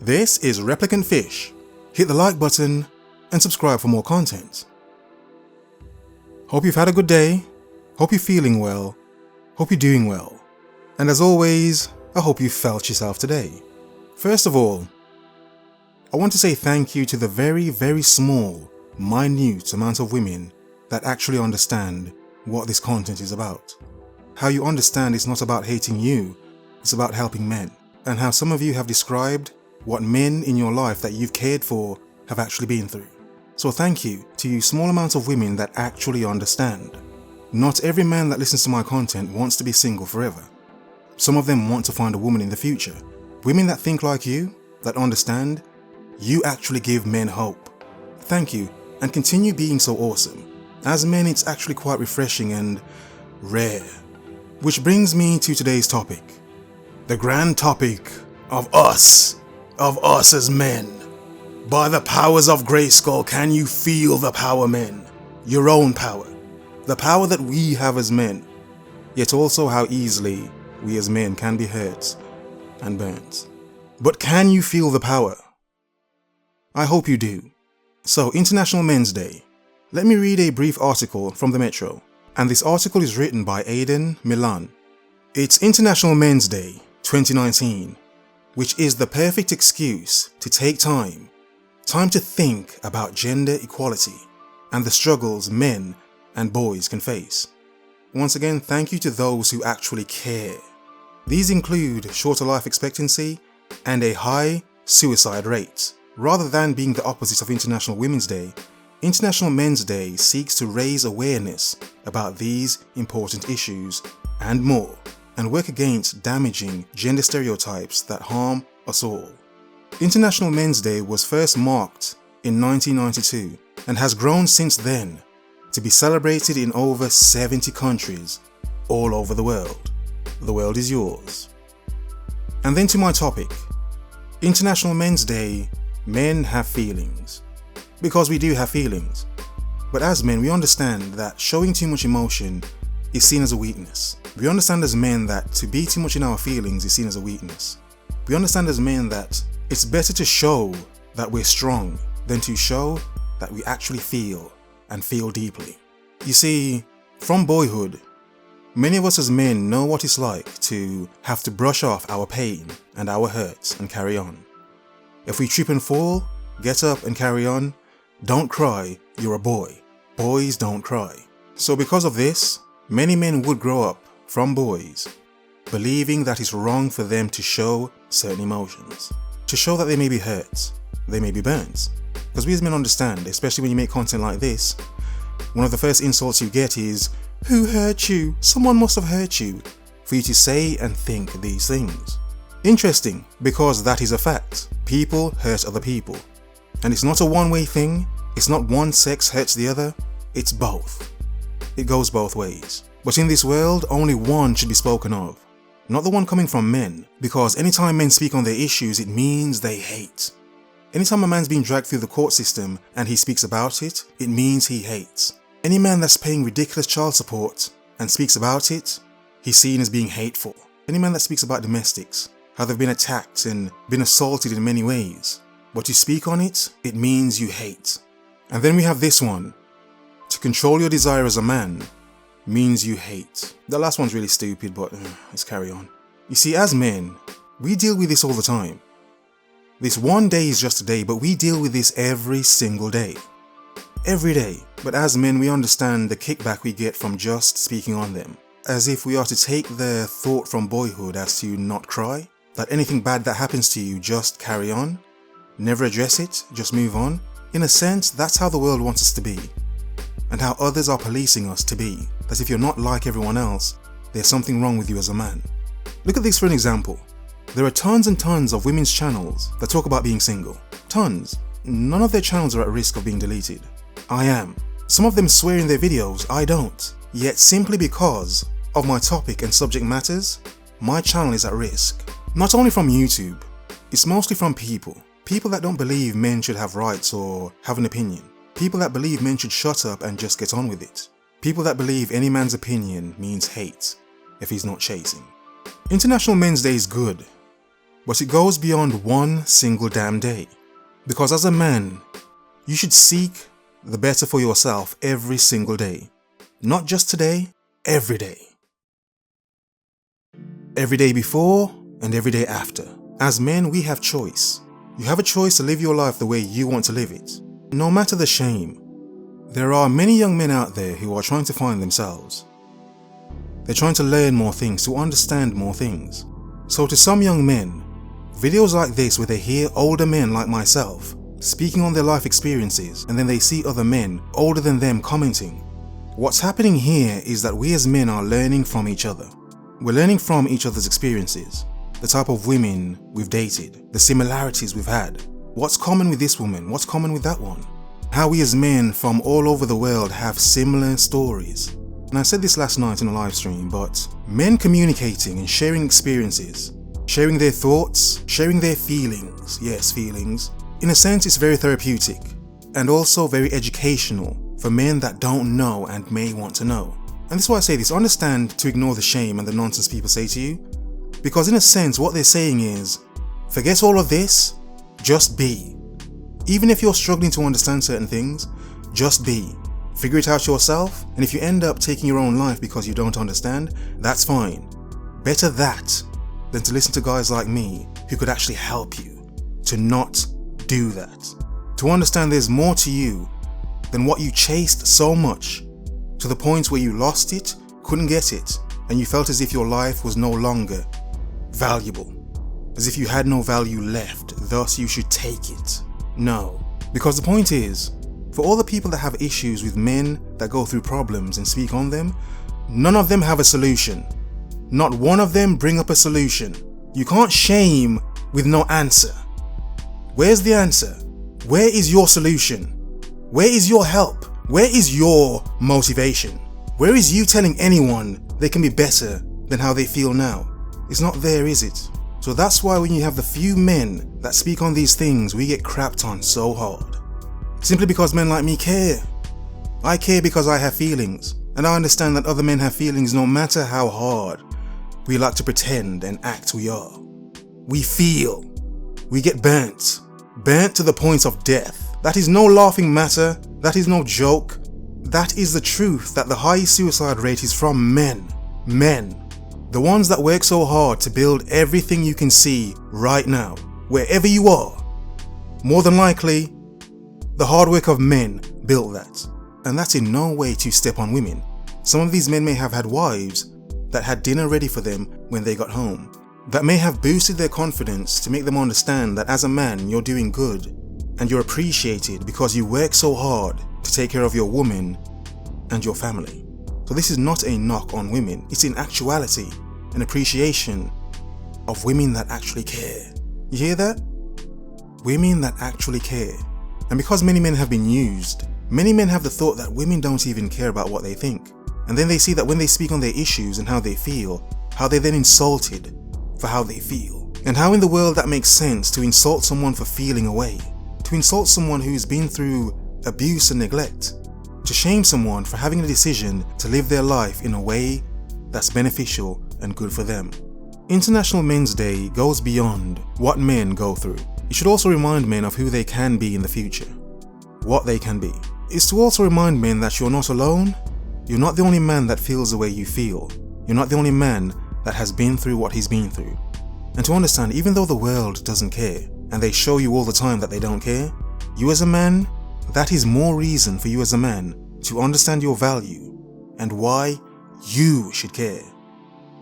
This is ReplicantPhish. Hit the like button and subscribe for more content. Hope you've had a good day, hope you're feeling well, hope you're doing well. And as always, I hope you felt yourself today. First of all, I want to say thank you to the very small, minute amount of women that actually understand what this content is about. How you understand it's not about hating you, it's about helping men. And how some of you have described what men in your life that you've cared for have actually been through. So thank you to you small amounts of women that actually understand. Not every man that listens to my content wants to be single forever. Some of them want to find a woman in the future. Women that think like you, that understand, you actually give men hope. Thank you, and continue being so awesome. As men, it's actually quite refreshing and rare. Which brings me to today's topic. The grand topic of us as men. By the powers of Grayskull, can you feel the power, men? Your own power. The power that we have as men. Yet also how easily we as men can be hurt and burnt. But can you feel the power? I hope you do. So, International Men's Day. Let me read a brief article from the Metro. And this article is written by Aidan Milan. It's International Men's Day 2019, which is the perfect excuse to take time to think about gender equality and the struggles men and boys can face. Once again, thank you to those who actually care. These include shorter life expectancy and a high suicide rate. Rather than being the opposite of International Women's Day, International Men's Day seeks to raise awareness about these important issues and more, and work against damaging gender stereotypes that harm us all. International Men's Day was first marked in 1992 and has grown since then to be celebrated in over 70 countries all over the world. The world is yours. And then to my topic. International Men's Day, men have feelings. Because we do have feelings. But as men, we understand that showing too much emotion is seen as a weakness. We understand as men that to be too much in our feelings is seen as a weakness. We understand as men that it's better to show that we're strong than to show that we actually feel and feel deeply. You see, from boyhood, many of us as men know what it's like to have to brush off our pain and our hurts and carry on. If we trip and fall, get up and carry on. Don't cry, you're a boy. Boys don't cry. So because of this, many men would grow up from boys believing that it's wrong for them to show certain emotions. To show that they may be hurt, they may be burnt. Because we as men understand, especially when you make content like this, one of the first insults you get is, "Who hurt you? Someone must have hurt you," for you to say and think these things. Interesting, because that is a fact. People hurt other people. And it's not a one-way thing. It's not one sex hurts the other. It's both. It goes both ways. But in this world, only one should be spoken of. Not the one coming from men, because anytime men speak on their issues, it means they hate. Anytime a man's being dragged through the court system and he speaks about it, it means he hates. Any man that's paying ridiculous child support and speaks about it, he's seen as being hateful. Any man that speaks about domestics, how they've been attacked and been assaulted in many ways, but you speak on it, it means you hate. And then we have this one. To control your desire as a man means you hate. The last one's really stupid, but let's carry on. You see, as men, we deal with this all the time. This one day is just a day, but we deal with this every single day. Every day. But as men, we understand the kickback we get from just speaking on them. As if we are to take the thought from boyhood as to not cry, that anything bad that happens to you, just carry on, never address it, just move on. In a sense, that's how the world wants us to be. And how others are policing us to be. That if you're not like everyone else, there's something wrong with you as a man. Look at this for an example. There are tons and tons of women's channels that talk about being single. Tons. None of their channels are at risk of being deleted. I am. Some of them swear in their videos, I don't. Yet simply because of my topic and subject matters, my channel is at risk. Not only from YouTube, it's mostly from people. People that don't believe men should have rights or have an opinion. People that believe men should shut up and just get on with it. People that believe any man's opinion means hate if he's not chasing. International Men's Day is good, But it goes beyond one single damn day. Because as a man, you should seek the better for yourself every single day. Not just today, every day. Every day before and every day after. As men, we have choice. You have a choice to live your life the way you want to live it. No matter the shame. There are many young men out there who are trying to find themselves. They're trying to learn more things, to understand more things. So to some young men, videos like this where they hear older men like myself speaking on their life experiences, and then they see other men older than them commenting. What's happening here is that we as men are learning from each other. We're learning from each other's experiences, the type of women we've dated, the similarities we've had. What's common with this woman? What's common with that one? How we as men from all over the world have similar stories. And I said this last night in a live stream, but men communicating and sharing experiences, sharing their thoughts, sharing their feelings, yes, feelings, in a sense it's very therapeutic and also very educational for men that don't know and may want to know. And this is why I say this, understand to ignore the shame and the nonsense people say to you, because in a sense what they're saying is, forget all of this, just be. Even if you're struggling to understand certain things, just be. Figure it out yourself, and if you end up taking your own life because you don't understand, that's fine. Better that than to listen to guys like me who could actually help you to not do that. To understand there's more to you than what you chased so much, to the point where you lost it, couldn't get it, and you felt as if your life was no longer valuable. As if you had no value left, thus you should take it. No. Because the point is, for all the people that have issues with men that go through problems and speak on them, none of them have a solution. Not one of them bring up a solution. You can't shame with no answer. Where's the answer? Where is your solution? Where is your help? Where is your motivation? Where is you telling anyone they can be better than how they feel now? It's not there, is it? So that's why when you have the few men that speak on these things, we get crapped on so hard. Simply because men like me care. I care because I have feelings, and I understand that other men have feelings no matter how hard we like to pretend and act we are. We feel. We get burnt. Burnt to the point of death. That is no laughing matter. That is no joke. That is the truth, that the highest suicide rate is from men. Men. The ones that work so hard to build everything you can see right now, wherever you are. More than likely, the hard work of men built that. And that's in no way to step on women. Some of these men may have had wives that had dinner ready for them when they got home. That may have boosted their confidence to make them understand that as a man you're doing good and you're appreciated because you work so hard to take care of your woman and your family. So this is not a knock on women, it's in actuality an appreciation of women that actually care. You hear that? Women that actually care. And because many men have been used, many men have the thought that women don't even care about what they think. And then they see that when they speak on their issues and how they feel, how they're then insulted for how they feel. And how in the world that makes sense to insult someone for feeling away, to insult someone who's been through abuse and neglect, to shame someone for having a decision to live their life in a way that's beneficial and good for them. International Men's Day goes beyond what men go through. It should also remind men of who they can be in the future, what they can be. It's to also remind men that you're not alone, you're not the only man that feels the way you feel, you're not the only man that has been through what he's been through. And to understand, even though the world doesn't care, and they show you all the time that they don't care, you as a man, that is more reason for you as a man to understand your value and why you should care.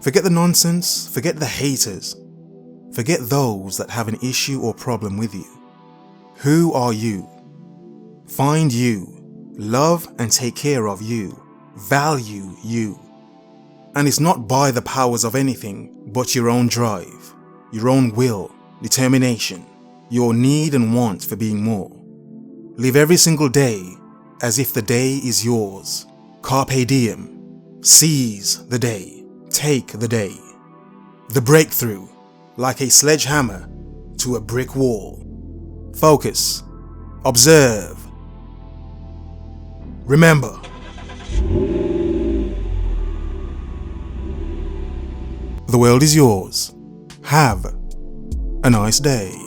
Forget the nonsense, forget the haters, forget those that have an issue or problem with you. Who are you? Find you, love and take care of you, value you. And it's not by the powers of anything but your own drive, your own will, determination, your need and want for being more. Live every single day as if the day is yours. Carpe diem. Seize the day. Take the day. The breakthrough, like a sledgehammer to a brick wall. Focus. Observe. Remember. The world is yours. Have a nice day.